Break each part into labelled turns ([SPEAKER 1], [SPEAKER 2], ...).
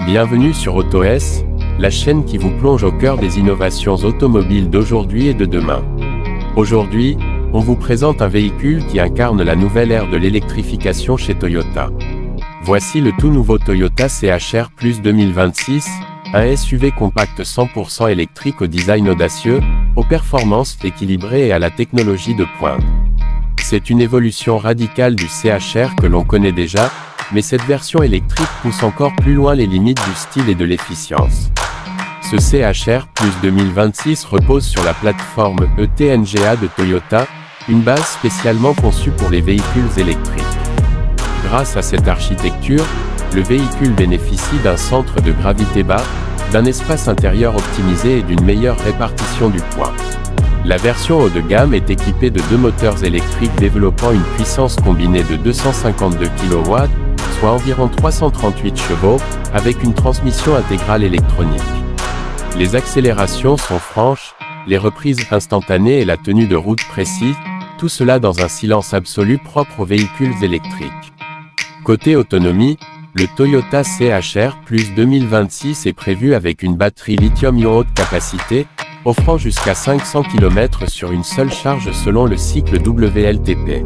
[SPEAKER 1] Bienvenue sur AutoS, la chaîne qui vous plonge au cœur des innovations automobiles d'aujourd'hui et de demain. Aujourd'hui, on vous présente un véhicule qui incarne la nouvelle ère de l'électrification chez Toyota. Voici le tout nouveau Toyota CHR Plus 2026, un SUV compact 100% électrique au design audacieux, aux performances équilibrées et à la technologie de pointe. C'est une évolution radicale du CHR que l'on connaît déjà, mais cette version électrique pousse encore plus loin les limites du style et de l'efficience. Ce CHR Plus 2026 repose sur la plateforme ETNGA de Toyota, une base spécialement conçue pour les véhicules électriques. Grâce à cette architecture, le véhicule bénéficie d'un centre de gravité bas, d'un espace intérieur optimisé et d'une meilleure répartition du poids. La version haut de gamme est équipée de deux moteurs électriques développant une puissance combinée de 252 kW, soit environ 338 chevaux, avec une transmission intégrale électronique. Les accélérations sont franches, les reprises instantanées et la tenue de route précise, tout cela dans un silence absolu propre aux véhicules électriques. Côté autonomie, le Toyota CHR Plus 2026 est prévu avec une batterie lithium-ion haute capacité, offrant jusqu'à 500 km sur une seule charge selon le cycle WLTP.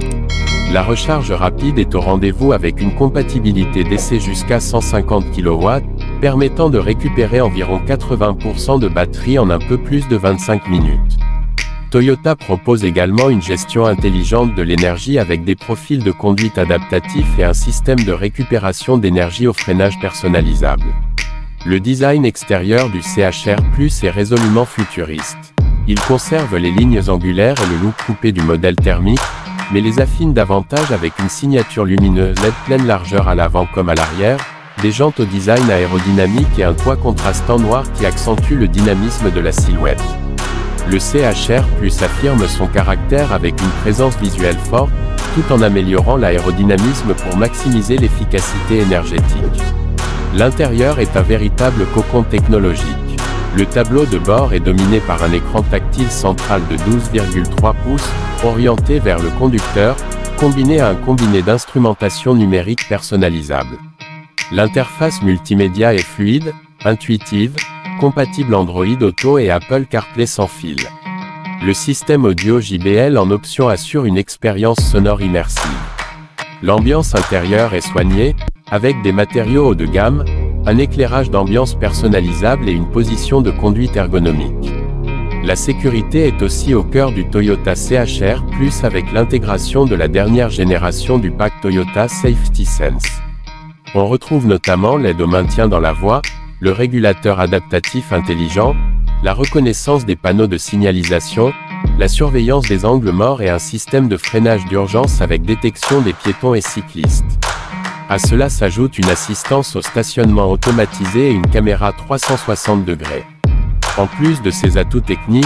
[SPEAKER 1] La recharge rapide est au rendez-vous avec une compatibilité d'essai jusqu'à 150 kW, permettant de récupérer environ 80% de batterie en un peu plus de 25 minutes. Toyota propose également une gestion intelligente de l'énergie avec des profils de conduite adaptatifs et un système de récupération d'énergie au freinage personnalisable. Le design extérieur du CHR Plus est résolument futuriste. Il conserve les lignes angulaires et le look coupé du modèle thermique, mais les affine davantage avec une signature lumineuse LED pleine largeur à l'avant comme à l'arrière, des jantes au design aérodynamique et un toit contrastant noir qui accentue le dynamisme de la silhouette. Le CHR Plus affirme son caractère avec une présence visuelle forte, tout en améliorant l'aérodynamisme pour maximiser l'efficacité énergétique. L'intérieur est un véritable cocon technologique. Le tableau de bord est dominé par un écran tactile central de 12,3 pouces, orienté vers le conducteur, combiné à un combiné d'instrumentation numérique personnalisable. L'interface multimédia est fluide, intuitive, compatible Android Auto et Apple CarPlay sans fil. Le système audio JBL en option assure une expérience sonore immersive. L'ambiance intérieure est soignée, avec des matériaux haut de gamme, un éclairage d'ambiance personnalisable et une position de conduite ergonomique. La sécurité est aussi au cœur du Toyota CHR Plus avec l'intégration de la dernière génération du pack Toyota Safety Sense. On retrouve notamment l'aide au maintien dans la voie, le régulateur adaptatif intelligent, la reconnaissance des panneaux de signalisation, la surveillance des angles morts et un système de freinage d'urgence avec détection des piétons et cyclistes. À cela s'ajoute une assistance au stationnement automatisé et une caméra 360 degrés. En plus de ses atouts techniques,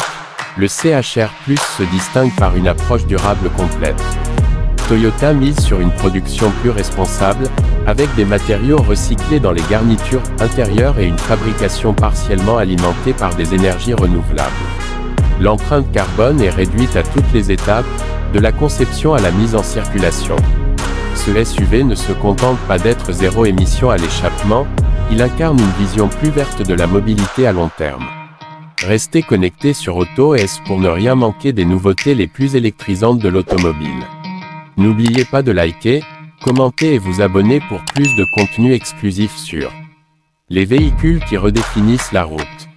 [SPEAKER 1] le CHR Plus se distingue par une approche durable complète. Toyota mise sur une production plus responsable, avec des matériaux recyclés dans les garnitures intérieures et une fabrication partiellement alimentée par des énergies renouvelables. L'empreinte carbone est réduite à toutes les étapes, de la conception à la mise en circulation. Ce SUV ne se contente pas d'être zéro émission à l'échappement, il incarne une vision plus verte de la mobilité à long terme. Restez connectés sur AutoS pour ne rien manquer des nouveautés les plus électrisantes de l'automobile. N'oubliez pas de liker, commenter et vous abonner pour plus de contenu exclusif sur les véhicules qui redéfinissent la route.